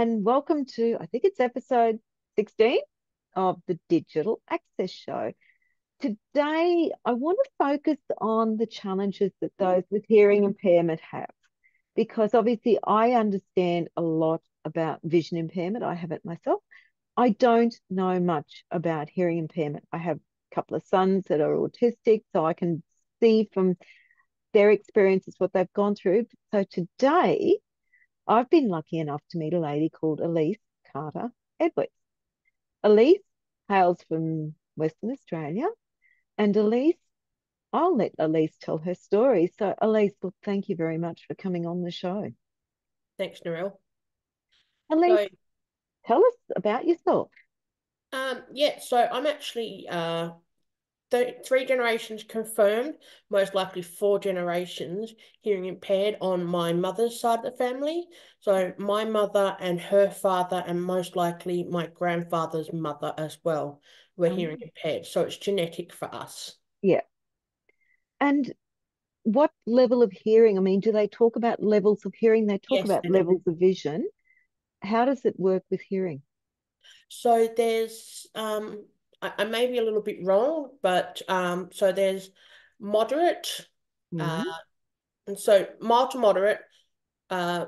and welcome to, I think it's episode 16 of the Digital Access Show. Today, I want to focus on the challenges that those with hearing impairment have, because obviously I understand a lot about vision impairment. I have it myself. I don't know much about hearing impairment. I have a couple of sons that are autistic, so I can see from their experiences what they've gone through. So today, I've been lucky enough to meet a lady called Alyce Carter Edwards. Alyce hails from Western Australia, and I'll let Alyce tell her story. So, Alyce, look, thank you very much for coming on the show. Thanks, Narelle. Alyce, So, tell us about yourself. so I'm actually three generations confirmed, most likely four generations hearing impaired on my mother's side of the family. So my mother and her father, and most likely my grandfather's mother as well, were hearing Um, impaired. So it's genetic for us. yeah. And what level of hearing? I mean, do they talk about levels of hearing? They talk Yes, about they do. levels of vision. How does it work with hearing? So there's I may be a little bit wrong, but so there's moderate, uh, Mm, and so mild to moderate, uh,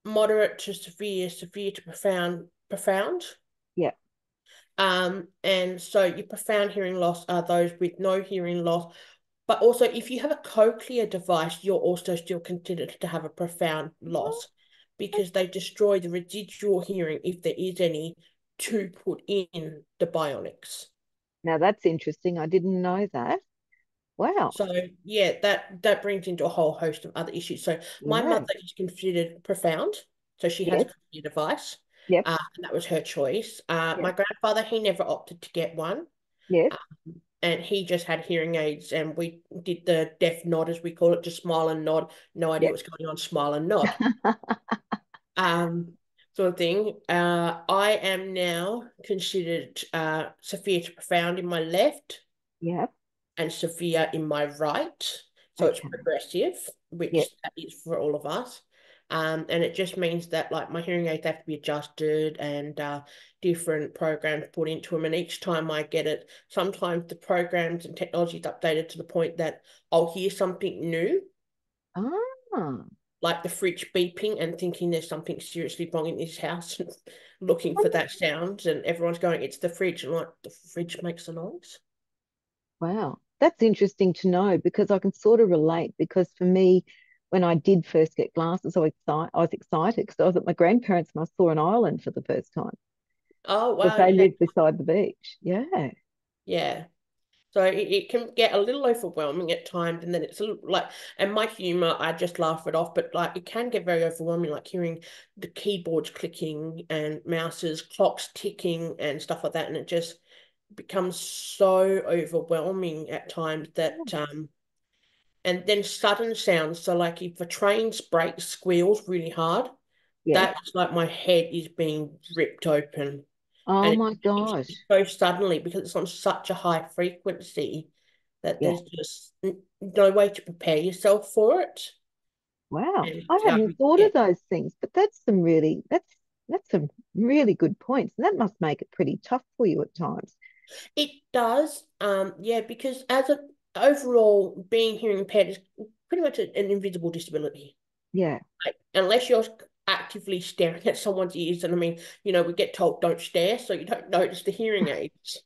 moderate to severe, severe to profound, profound. yeah. And so your profound hearing loss are those with no hearing loss. But also, if you have a cochlear device, you're also still considered to have a profound Oh, loss because they destroy the residual hearing, if there is any, to put in the bionics. now that's interesting. I didn't know that. Wow. So yeah, that brings into a whole host of other issues. So my Yeah. mother is considered profound, so she has a Yes. cochlear device, Yep. and that was her choice. My Yep. grandfather, he never opted to get one, Yes. uh, and he just had hearing aids, and we did the deaf nod, as we call it, just smile and nod. No idea Yep. what's going on, smile and nod. Um, Sort of thing. I am now considered severe to profound in my left Yep. and severe in my right. So it's Okay. progressive, Yep. which that is for all of us. And it just means that like my hearing aids have to be adjusted and different programs put into them. And each time I get it, sometimes the programs and technology is updated to the point that I'll hear something new, Ah. like the fridge beeping and thinking there's something seriously wrong in this house and looking for that sound. And everyone's going, it's the fridge. And like, the fridge makes a noise. Wow. That's interesting to know because I can sort of relate because for me, when I did first get glasses, I was excited because I was at my grandparents and I saw an island for the first time Oh, because wow. they Yeah. lived beside the beach. Yeah. Yeah. So it can get a little overwhelming at times, and then it's a little, like, and my humor, I just laugh it off, but like it can get very overwhelming, like hearing the keyboards clicking and mouses, clocks ticking and stuff like that, and it just becomes so overwhelming at times that and then sudden sounds. So like if a train's brake squeals really hard, Yes. that's like my head is being ripped open. Oh And my it gosh. so suddenly because it's on such a high frequency that Yeah. there's just no way to prepare yourself for it. Wow. And I hadn't thought yeah, of those things, but that's some really good points. And that must make it pretty tough for you at times. it does. Yeah, because as a overall being hearing impaired is pretty much an invisible disability. Yeah. Like, unless you're actively staring at someone's ears, and I mean, we get told don't stare, so you don't notice the hearing aids.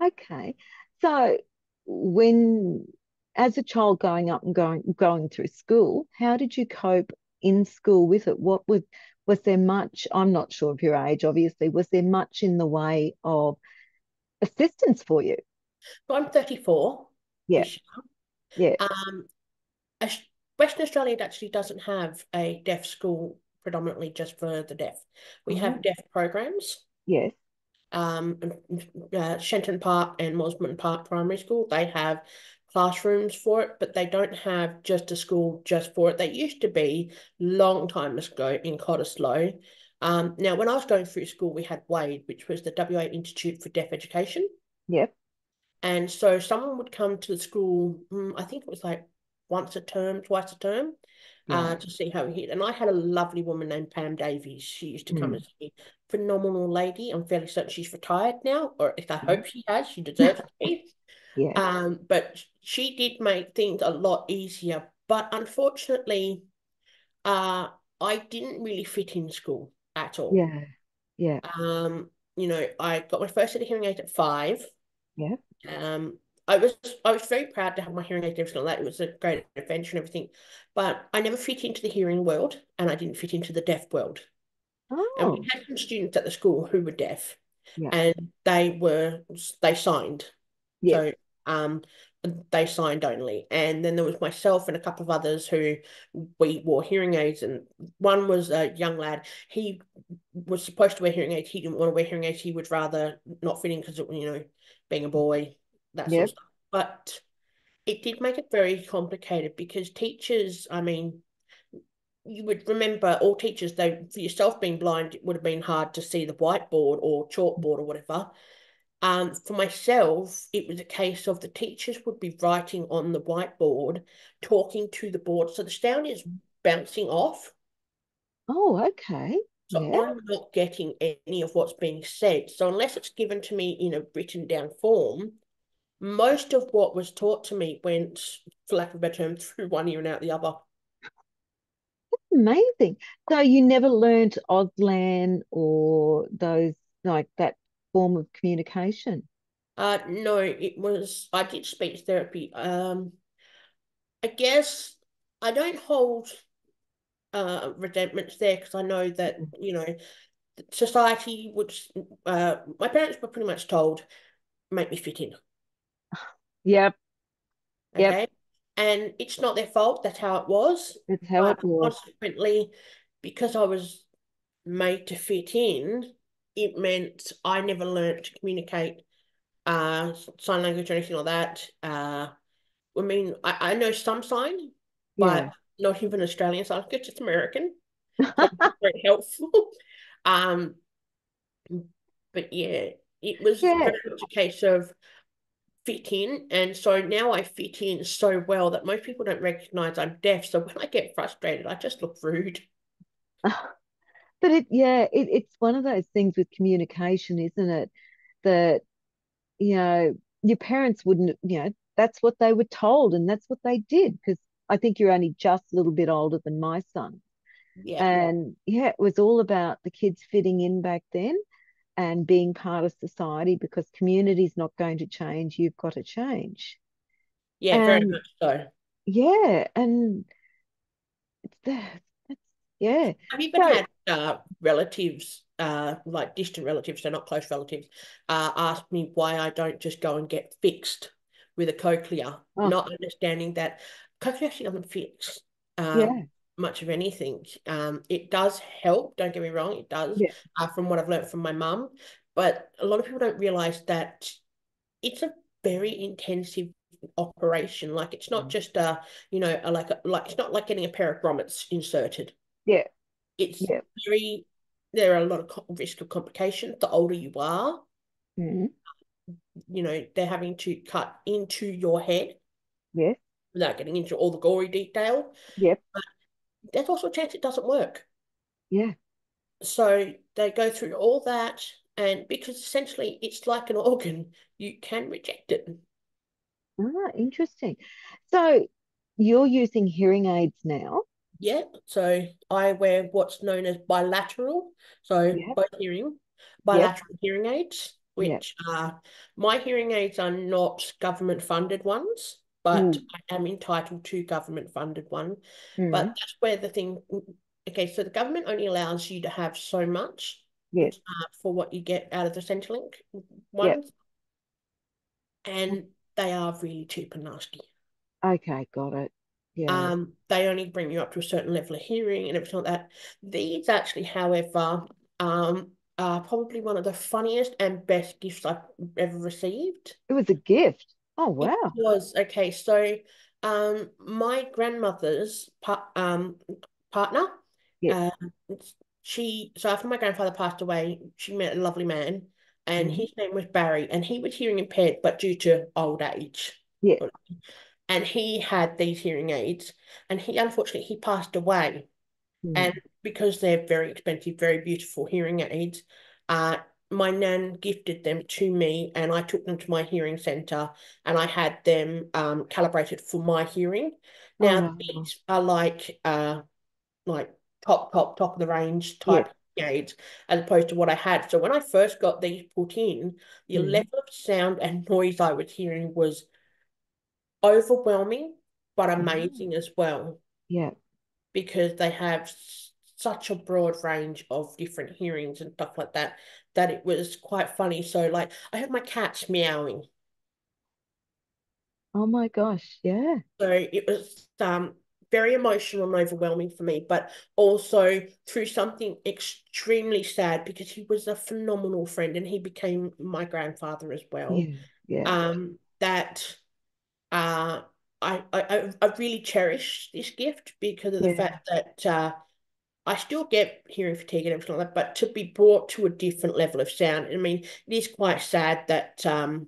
Okay. So when as a child going up and going through school, how did you cope in school with it? Was there much, I'm not sure of your age, obviously, was there much in the way of assistance for you? So I'm 34 Yeah, this year. yeah. Um, Western Australia actually doesn't have a deaf school predominantly just for the deaf. We have Oh, deaf programs. yes, Um, Shenton Park and Mosman Park Primary School, they have classrooms for it, but they don't have just a school just for it. They used to be long time ago in Cottesloe. Now, when I was going through school, we had WADE, which was the WA Institute for Deaf Education. yep, And so someone would come to the school, I think it was like once a term, twice a term, Yeah. to see how he hit. And I had a lovely woman named Pam Davies. She used to come and Mm. see me. Phenomenal lady. I'm fairly certain she's retired now, or if I Yeah. hope she has, she deserves to be. Yeah. But she did make things a lot easier. But unfortunately, uh, I didn't really fit in school at all. Yeah. Yeah. Um, I got my first set of hearing aids at 5. Yeah. Um, I was I was very proud to have my hearing aids and everything like that. It was a great adventure and everything. But I never fit into the hearing world and I didn't fit into the deaf world. And we Oh, had some students at the school who were deaf yeah. and they signed. Yes. So um they signed only. And then there was myself and a couple of others who we wore hearing aids, and one was a young lad. He was supposed to wear hearing aids. He didn't want to wear hearing aids. He would rather not fit in because, being a boy, that sort of Yep. stuff. But it did make it very complicated because teachers, I mean, you would remember all teachers, though, for yourself being blind, it would have been hard to see the whiteboard or chalkboard or whatever. For myself, it was a case of the teachers would be writing on the whiteboard, talking to the board. So the sound is bouncing off. Oh, okay. So Yeah. I'm not getting any of what's being said. So unless it's given to me in a written down form, most of what was taught to me went, for lack of a better term, through one ear and out the other. Amazing. So you never learned Auslan or those like that form of communication? No, I did speech therapy. I guess I don't hold resentments there because I know that, Mm. society would, my parents were pretty much told, make me fit in, Yep. Yep. okay? And it's not their fault, that's how it was. That's how But it was. consequently, because I was made to fit in, it meant I never learned to communicate sign language or anything like that. I mean, I know some sign, but Yeah. not even Australian sign language, it's American. So it's very helpful. Um, but yeah, it was Yeah. very much a case of fit in. And so now I fit in so well that most people don't recognize I'm deaf. So when I get frustrated, I just look rude. But it's one of those things with communication, isn't it? That, your parents wouldn't, that's what they were told and that's what they did. Because I think you're only just a little bit older than my son. Yeah. And yeah, it was all about the kids fitting in back then and being part of society because community's not going to change. You've got to change. Yeah, very And much so. yeah, and it's that. That's, yeah. I've even So, had relatives, like distant relatives, so not close relatives, ask me why I don't just go and get fixed with a cochlea, oh, not understanding that cochlea actually doesn't fix yeah, much of anything. It does help, don't get me wrong, it does, yeah, from what I've learned from my mum, but a lot of people don't realize that it's a very intensive operation. Like it's not just like it's not like getting a pair of grommets inserted. yeah, It's yeah. very, there are a lot of risk of complications. The older you are, Mm, they're having to cut into your head yes, without getting into all the gory detail. yep, But there's also a chance it doesn't work. yeah. So they go through all that, and because essentially it's like an organ, you can reject it. Ah, interesting. So you're using hearing aids now? Yeah, so I wear what's known as bilateral, so Yep, both hearing, yep, bilateral hearing aids, yep. which are my hearing aids are not government funded ones, but Mm, I am entitled to government funded one. But mm, that's where the thing, okay, so the government only allows you to have so much yes, for what you get out of the Centrelink yep. ones, and they are really cheap and nasty. Okay, got it. Yeah. They only bring you up to a certain level of hearing and everything like that. These actually, however, are probably one of the funniest and best gifts I've ever received. It was a gift. Oh, It wow. was okay. So, my grandmother's partner, Yes. uh, so after my grandfather passed away, she met a lovely man, and Mm, his name was Barry, and he was hearing impaired, but due to old age. yes. and he had these hearing aids, and he unfortunately he passed away. And Mm. because they're very expensive, very beautiful hearing aids, uh, my nan gifted them to me, and I took them to my hearing centre, and I had them calibrated for my hearing. Oh, Now wow. these are like top of the range Yeah. type aids, as opposed to what I had. So when I first got these put in, the Mm. level of sound and noise I was hearing was overwhelming, but Oh, amazing as well, yeah. because they have such a broad range of different hearings and stuff like that, that it was quite funny. So like I heard my cats meowing. Oh my gosh. Yeah. So it was very emotional and overwhelming for me, but also through something extremely sad, because he was a phenomenal friend and he became my grandfather as well. Yeah. Yeah. That I really cherish this gift because of the Yeah. fact that I still get hearing fatigue and everything like that, but to be brought to a different level of sound. I mean, it is quite sad that a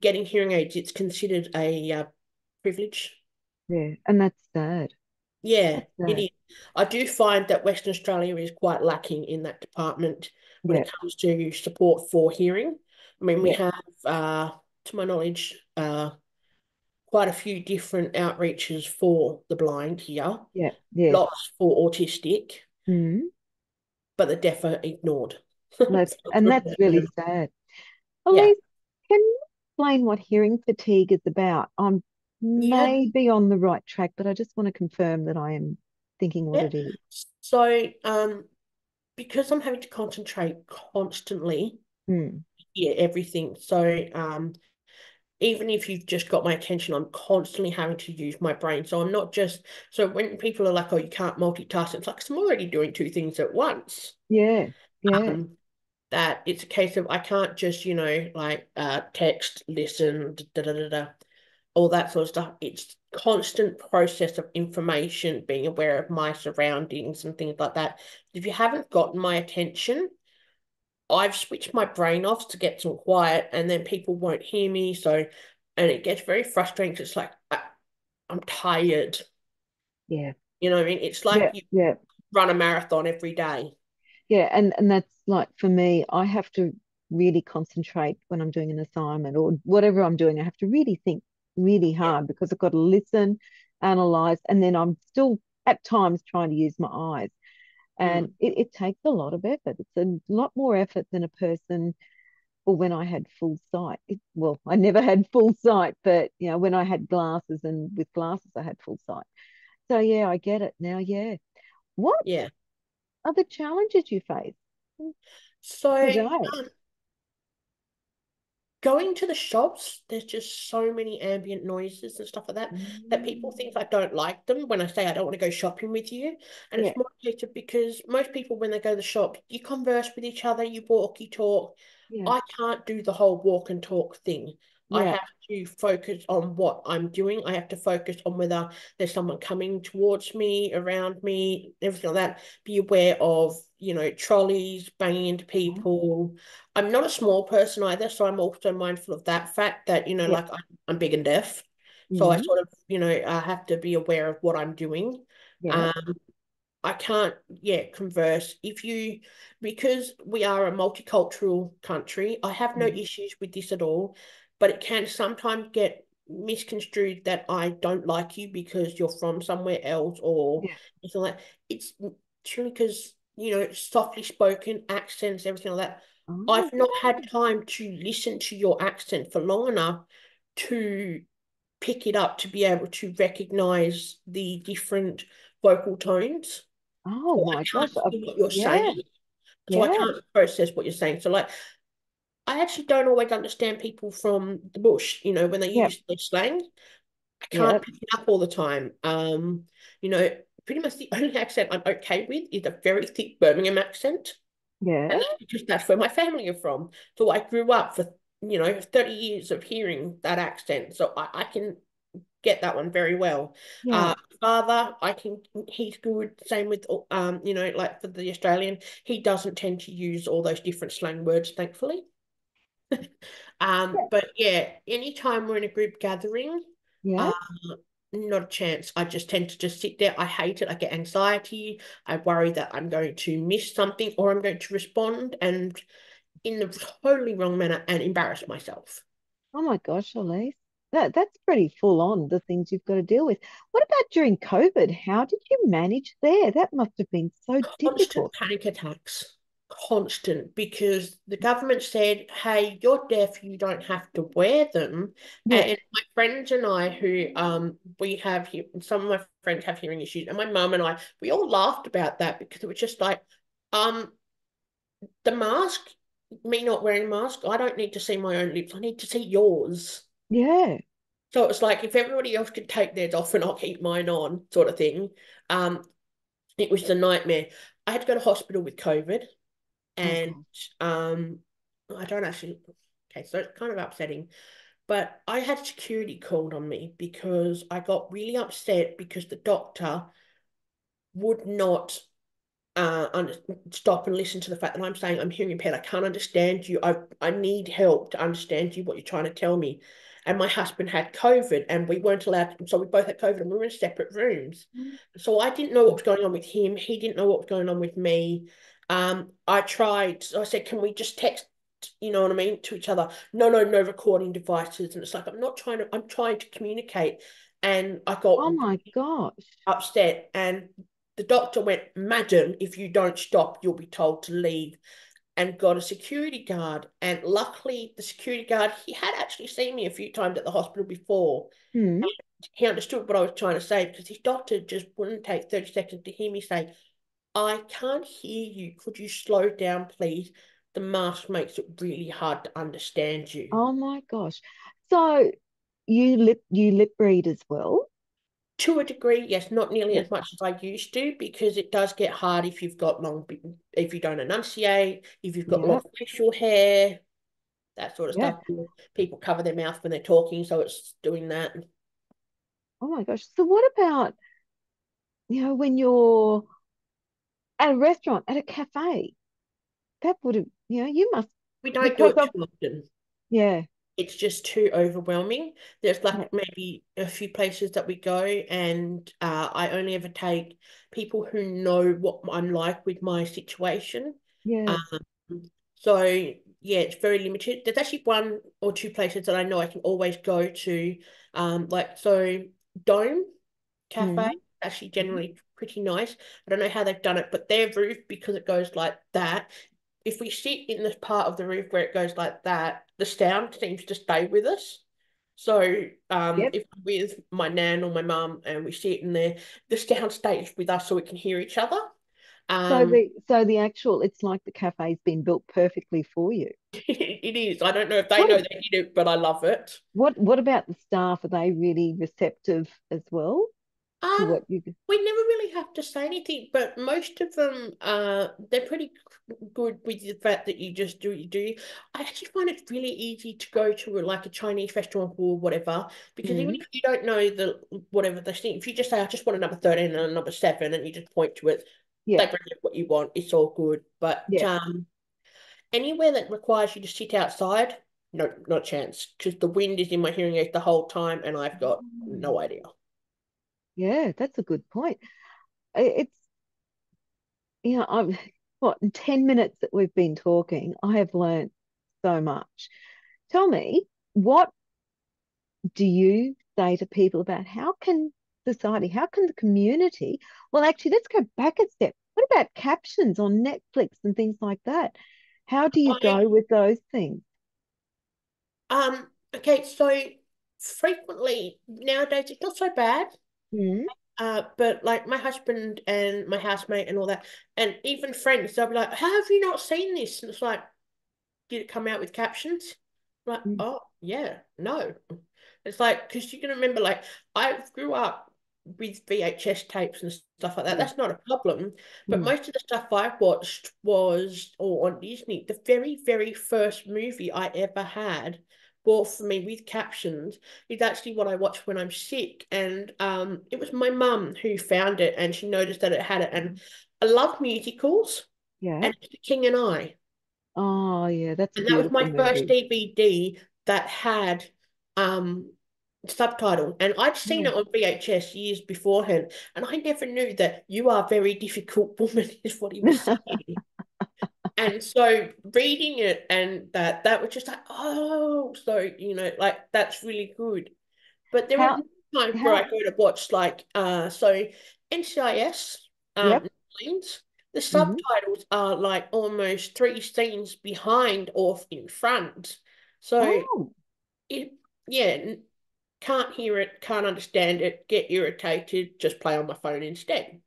getting hearing aids, it's considered a privilege. Yeah. And that's sad. Yeah, That's it sad. is. I do find that Western Australia is quite lacking in that department when Yeah. it comes to support for hearing. I mean, we Yeah. have, to my knowledge, quite a few different outreaches for the blind here, Yeah. Yes. lots for autistic, Mm. but the deaf are ignored. And that's really sad. Yeah. Elise, can you explain what hearing fatigue is about? I'm Yeah. maybe on the right track, but I just want to confirm that I am thinking what Yeah. it is. So, because I'm having to concentrate constantly, Mm. yeah, everything. So, even if you've just got my attention, I'm constantly having to use my brain. So I'm not just, so when people are like, oh, you can't multitask, it's like, 'cause I'm already doing two things at once. Yeah. Yeah. Um, that it's a case of I can't just, like text, listen, da da da da, all that sort of stuff. It's constant process of information, being aware of my surroundings and things like that. If you haven't gotten my attention, I've switched my brain off to get some quiet, and then people won't hear me. So, and it gets very frustrating 'cause it's like I'm tired. Yeah. You know what I mean? It's like Yeah. you Yeah. run a marathon every day. Yeah. And that's like for me, I have to really concentrate when I'm doing an assignment or whatever I'm doing. I have to really think really Yeah. hard because I've got to listen, analyze, and then I'm still at times trying to use my eyes. And Mm. it takes a lot of effort. It's a lot more effort than a person, or when I had full sight. Well, I never had full sight, but when I had glasses, and with glasses, I had full sight. So yeah, I get it now. Yeah. What Yeah. are the challenges you face So, today? going to the shops, there's just so many ambient noises and stuff like that, that people Mm, think I don't like them when I say I don't want to go shopping with you. And yeah, it's more a case of, because most people, when they go to the shop, you converse with each other, you walk, you talk. yeah, I can't do the whole walk and talk thing. I yeah. have to focus on what I'm doing. I have to focus on whether there's someone coming towards me, around me, everything like that. Be aware of, trolleys, banging into Oh, people. I'm not a small person either, so I'm also mindful of that fact that, yeah. like I'm big and deaf. So I Mm, sort of, I have to be aware of what I'm doing. yeah. Um, I can't, yeah, converse. Because we are a multicultural country, I have no Mm, issues with this at all, but it can sometimes get misconstrued that I don't like you because you're from somewhere else or yeah. anything like that. It's truly because, softly spoken accents, everything like that. Oh, I've not had time to listen to your accent for long enough to pick it up to be able to recognize the different vocal tones. oh So I my gosh. can't hear what you're Yeah, saying. So I yeah, can't process what you're saying. So like I actually don't always understand people from the bush, when they yeah, use their slang. I yeah, can't pick it up all the time. You know, pretty much the only accent I'm okay with is a very thick Birmingham accent. yeah, And that's because that's where my family are from. So I grew up for, 30 years of hearing that accent. So I can get that one very well. yeah, Father, he's good. Same with, like for the Australian, he doesn't tend to use all those different slang words, thankfully. yeah. But yeah, anytime we're in a group gathering, Yeah. Uh, Not a chance. I just tend to just sit there. I hate it. I get anxiety. I worry that I'm going to miss something or I'm going to respond and in the totally wrong manner and embarrass myself. Oh my gosh, Elise. That's pretty full on, the things you've got to deal with. What about during COVID? How did you manage there? That must have been so Constant difficult. panic attacks. Constant, because the government said, hey, you're deaf, you don't have to wear them. Yeah. And my friends and I, who we have some of my friends have hearing issues, and my mum and I, we all laughed about that because it was just like, um, the mask, me not wearing a mask, I don't need to see my own lips. I need to see yours. Yeah. So it's like if everybody else could take theirs off and I'll keep mine on, sort of thing. Um, it was the nightmare. I had to go to hospital with COVID, Oh and God. um, I don't actually. Okay, so it's kind of upsetting, but I had security called on me because I got really upset because the doctor would not uh, stop and listen to the fact that I'm saying I'm hearing impaired. I can't understand you. I need help to understand you, what you're trying to tell me. And my husband had COVID and we weren't allowed to, so we both had COVID and we were in separate rooms. So I didn't know what was going on with him. He didn't know what was going on with me. I tried, so I said, can we just text, you know what I mean, to each other? No, no, no recording devices. And it's like, I'm trying to communicate. And I Oh got my gosh. upset and the doctor went, Madam, if you don't stop, you'll be told to leave, and got a security guard. And luckily, the security guard, he had actually seen me a few times at the hospital before. Hmm. And he understood what I was trying to say because his doctor just wouldn't take 30 seconds to hear me say, I can't hear you. Could you slow down, please? The mask makes it really hard to understand you. Oh my gosh. So you lip read as well? To a degree, yes, not nearly Yeah. as much as I used to because it does get hard if you've got if you don't enunciate, if you've got a lot Yeah. of facial hair, that sort of Yeah. stuff. People cover their mouth when they're talking, so it's doing that. Oh my gosh. So what about, when you're at a restaurant, at a cafe? That would have, you must, We don't do because it of, too often. yeah. It's just too overwhelming. There's Yeah. like maybe a few places that we go, and I only ever take people who know what I'm like with my situation. Yeah. Um, so yeah, it's very limited. There's actually one or two places that I know I can always go to. Like so Dome Cafe, Mm. actually generally pretty nice. I don't know how they've done it, but their roof, because it goes like that, if we sit in this part of the roof where it goes like that, the sound seems to stay with us. So Yep. if I'm with my nan or my mum and we sit in there, the sound stays with us so we can hear each other. So Um, the actual, it's like the cafe's been built perfectly for you. it is. I don't know if they What know ab- they did it, but I love it. what about the staff? Are they really receptive as well to Um, what you? we never really have to say anything, but most of them, they're pretty good with the fact that you just do what you do. I actually find it really easy to go to like a Chinese restaurant or whatever, because even Mm. if you don't know the whatever they think, if you just say, I just want a number 13 and a number 7, and you just point to it, they Yeah. bring you what you want. It's all good. But Yeah. anywhere that requires you to sit outside, no, not a chance, because the wind is in my hearing aid the whole time, and I've got Mm. no idea. Yeah, that's a good point. It's, I'm what, in 10 minutes that we've been talking, I have learned so much. Tell me, what do you say to people about how can society, how can the community, well, actually, let's go back a step. What about captions on Netflix and things like that? How do you I go with those things? Okay, so frequently nowadays it's not so bad. Mm. But like my husband and my housemate and all that, and even friends, they'll be like, "How have you not seen this?" And it's like, did it come out with captions? I'm like, Mm. oh yeah, no. It's like because you can remember, like I grew up with VHS tapes and stuff like that. Yeah. That's not a problem. But Mm. most of the stuff I watched was or on Disney. The very, very first movie I ever had bought for me with captions is actually what I watch when I'm sick. And it was my mum who found it and she noticed that it had it. And I love musicals Yeah. and it's The King and I. Oh, yeah, that's a And that was beautiful my first movie. DVD that had um subtitle, and I'd seen Yeah. it on VHS years beforehand, and I never knew that "you are very difficult woman" is what he was saying. And so reading it and that was just like, oh, so like that's really good. But there are How, times where I how, go to watch like NCIS yep. lanes, the Hmm. subtitles are like almost three scenes behind or in front. So Oh, it yeah, can't hear it, can't understand it, get irritated, just play on my phone instead.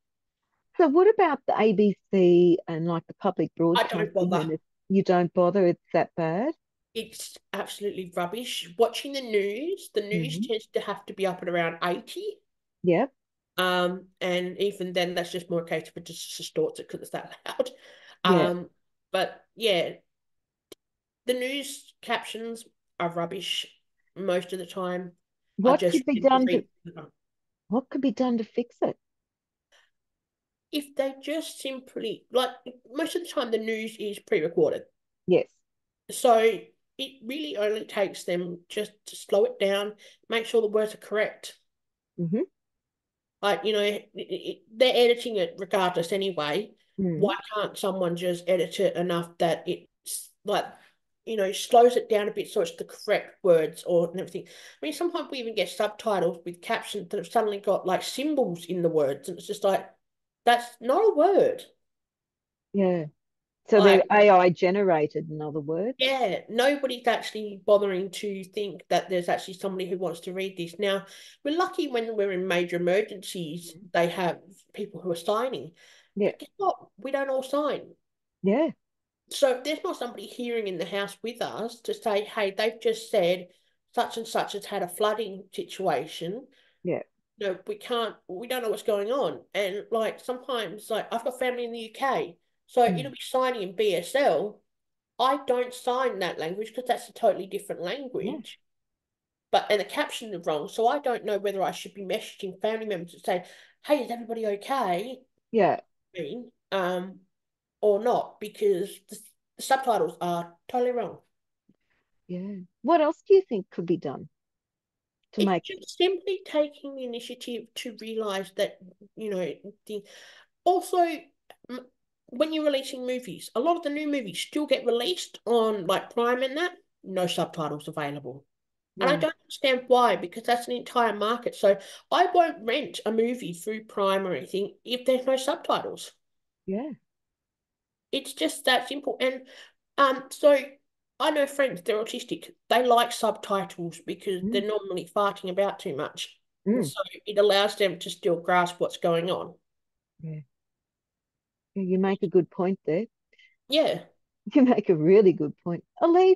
so what about the ABC and like the public I don't broadcasting bother. units? You don't bother, it's that bad? It's absolutely rubbish. Watching the news Hmm. tends to have to be up at around 80. Yep. And even then, that's just more a case of it just distorts it because it's that loud. Yeah. But yeah, the news captions are rubbish most of the time. I What just could be read the done to read. what could be done to fix it? If they just simply, like, most of the time, the news is pre-recorded. Yes. So it really only takes them just to slow it down, make sure the words are correct. Hmm. Like, they're editing it regardless anyway. Mm. Why can't someone just edit it enough that it's like, slows it down a bit so it's the correct words or and everything. I mean, sometimes we even get subtitles with captions that have suddenly got like symbols in the words, and it's just like, that's not a word. Yeah. So they're Like, AI generated, in other words. yeah, nobody's actually bothering to think that there's actually somebody who wants to read this. Now, we're lucky when we're in major emergencies, Mm. they have people who are signing. Yeah. But guess what? We don't all sign. Yeah. So if there's not somebody hearing in the house with us to say, hey, they've just said such and such has had a flooding situation. Yeah. No, we don't know what's going on. And like sometimes, like I've got family in the UK, so Mm. it'll be signing in BSL. I don't sign that language because that's a totally different Yeah. language. But and the captions are wrong, so I don't know whether I should be messaging family members to say, "Hey, is everybody okay?" Yeah. I mean, or not because the subtitles are totally wrong. Yeah. What else do you think could be done to It's make just simply taking the initiative to realize that you know the also when you're releasing movies, a lot of the new movies still get released on like Prime and that, no subtitles available. And I yeah. don't understand why, because that's an entire market. So I won't rent a movie through Prime or anything if there's no subtitles. Yeah. It's just that simple. And so I know friends, they're autistic. They like subtitles because Mm. they're normally farting about too much. And Mm. so it allows them to still grasp what's going on. Yeah. Yeah, you make a good point there. Yeah. You make a really good point. Alyce,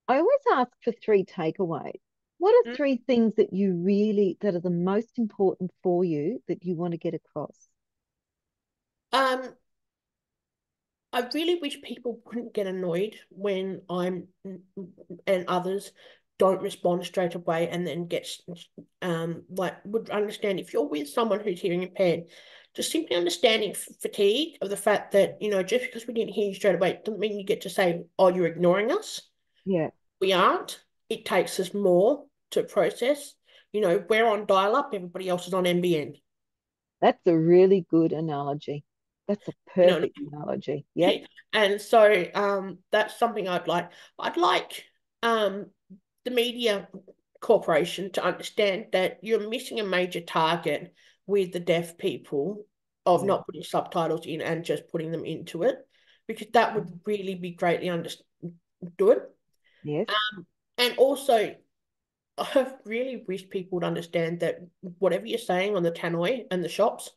I always ask for three takeaways. What are three things that you really, that are the most important for you that you want to get across? Um, I really wish people wouldn't get annoyed when I'm and others don't respond straight away and then gets like would understand if you're with someone who's hearing impaired, just simply understanding fatigue of the fact that just because we didn't hear you straight away doesn't mean you get to say, oh, you're ignoring us. Yeah, We aren't. It takes us more to process. We're on dial-up, everybody else is on NBN. that's a really good analogy. That's a You know, perfect analogy. Yep. and so that's something I'd like. I'd like um, the media corporation to understand that you're missing a major target with the deaf people of Yeah. not putting subtitles in and just putting them into it, because that would really be greatly understood. Yes. And also, I really wish people would understand that whatever you're saying on the tannoy and the shops,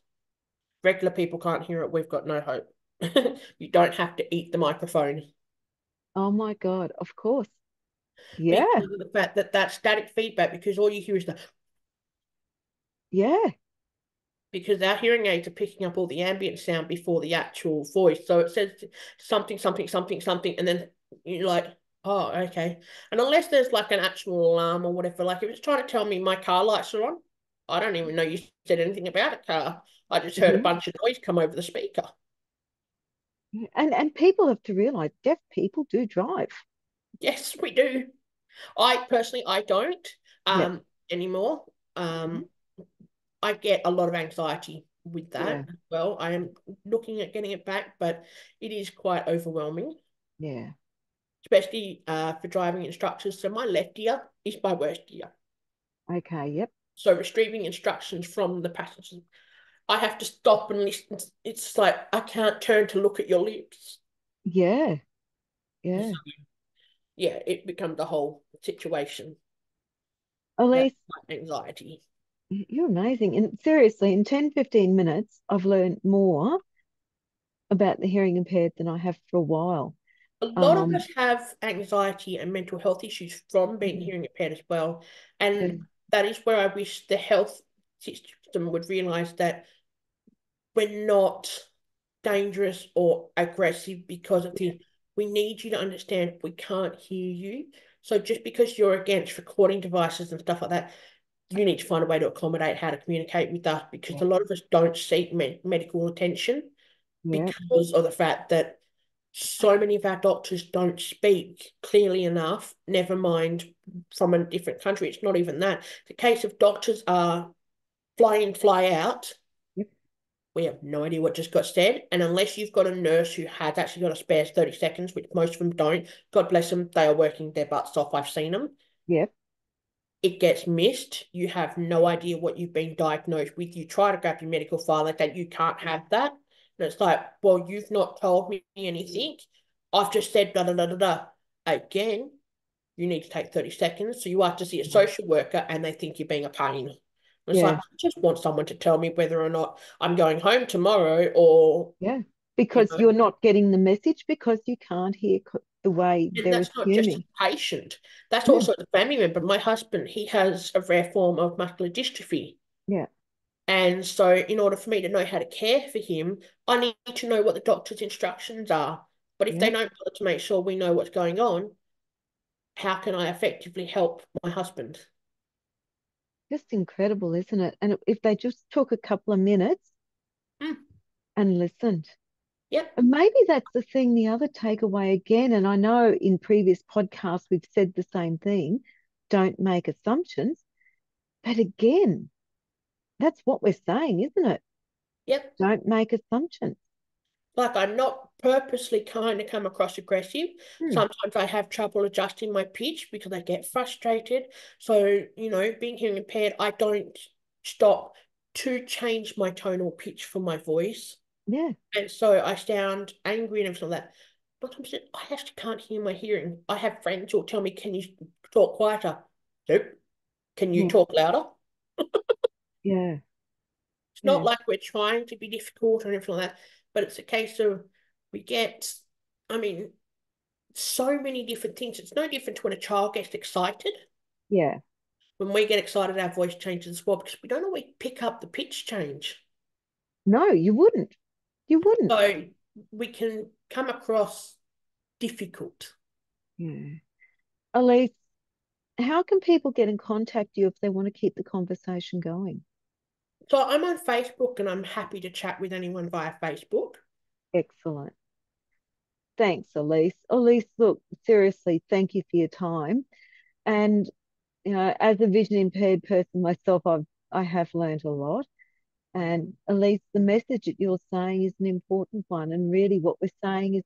regular people can't hear it. We've got no hope. You don't have to eat the microphone Oh my God. Of course. Yeah. because of the fact that that's static feedback. Because all you hear is the Yeah. because our hearing aids are picking up all the ambient sound before the actual voice. So it says something, something, something, something, and then you're like, oh, okay. And unless there's like an actual alarm or whatever, like if it's trying to tell me my car lights are on, I don't even know you said anything about a car. I just heard a Mhm. bunch of noise come over the speaker. And people have to realize deaf people do drive. Yes, we do. I personally, I don't Yep. anymore. Mhm. I get a lot of anxiety with Yeah. that as well. I am looking at getting it back, but it is quite overwhelming, Yeah. especially for driving instructors. So my left ear is my worst ear. Okay. Yep. So retrieving instructions from the passengers, I have to stop and listen. It's like I can't turn to look at your lips. Yeah. So, Yeah. yeah, it becomes a whole situation that Elise, anxiety. you're amazing. And seriously, in 10, 15 minutes, I've learned more about the hearing impaired than I have for a while. A lot of Um, us have anxiety and mental health issues from being yeah, hearing impaired as well. yeah, And that is where I wish the health system would realize that we're not dangerous or aggressive because of yeah, the we need you to understand we can't hear you. So just because you're against recording devices and stuff like that, you need to find a way to accommodate how to communicate with us because yeah, a lot of us don't seek medical attention yeah, because of the fact that so many of our doctors don't speak clearly enough, never mind from a different country. It's not even that. The case of doctors are fly in, fly out. yeah, We have no idea what just got said. And unless you've got a nurse who has actually got a spare 30 seconds, which most of them don't, God bless them, they are working their butts off. I've seen them. yeah, It gets missed. You have no idea what you've been diagnosed with. You try to grab your medical file like that, you can't have that. And it's like, well, you've not told me anything. I've just said da da da da da. Again, you need to take 30 seconds. So you have to see a social worker and they think you're being a pain. And it's like, yeah, I just want someone to tell me whether or not I'm going home tomorrow or, yeah. you Because know, you're not getting the message because you can't hear the way and they're that's not just a assuming. patient. That's Yeah, also the family member. My husband, he has a rare form of muscular dystrophy. yeah, And so, in order for me to know how to care for him, I need to know what the doctor's instructions are. But if they yeah. don't bother to make sure we know what's going on, how can I effectively help my husband? Just incredible, isn't it? And if they just took a couple of minutes Mm, and listened. yep, And maybe that's the thing, the other takeaway again, and I know in previous podcasts we've said the same thing, don't make assumptions. But again, that's what we're saying, isn't it? yep. Don't make assumptions. Like I'm not purposely kind of come across aggressive. Hmm. Sometimes I have trouble adjusting my pitch because I get frustrated. So, being hearing impaired, I don't stop to change my tonal pitch for my voice. Yeah, And so I sound angry and everything like that. But I'm saying I actually can't hear my hearing. I have friends who'll tell me, can you talk quieter? Nope. Can you yeah, talk louder? yeah, It's not yeah, like we're trying to be difficult or anything like that, but it's a case of we get, I mean, so many different things. It's no different to when a child gets excited. yeah. When we get excited, our voice changes as well because we don't always pick up the pitch change. No, you wouldn't. You wouldn't. So we can come across difficult. Yeah. Elise, how can people get in contact you if they want to keep the conversation going? So I'm on Facebook and I'm happy to chat with anyone via Facebook. Excellent. Thanks, Elise. Elise, look, seriously, thank you for your time. And as a vision impaired person myself, I have learned a lot. And Elise, the message that you're saying is an important one. And really, what we're saying is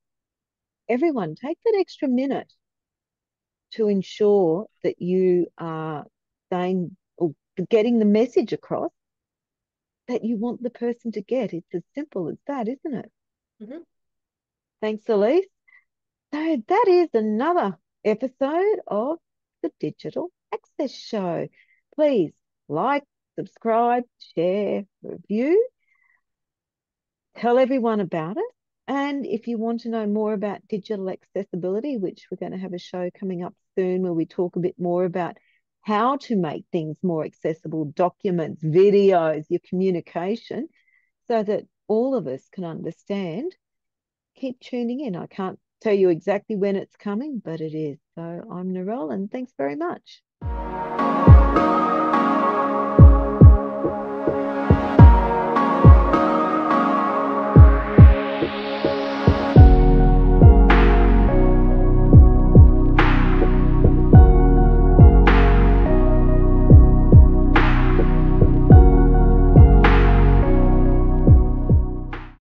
everyone take that extra minute to ensure that you are saying or getting the message across that you want the person to get. It's as simple as that, isn't it? Mhm. Thanks, Elise. So that is another episode of the Digital Access Show. Please like, subscribe, share, review, tell everyone about it. And if you want to know more about digital accessibility, which we're going to have a show coming up soon where we talk a bit more about how to make things more accessible, documents, videos, your communication, so that all of us can understand, keep tuning in. I can't tell you exactly when it's coming, but it is. So I'm Narelle, and thanks very much.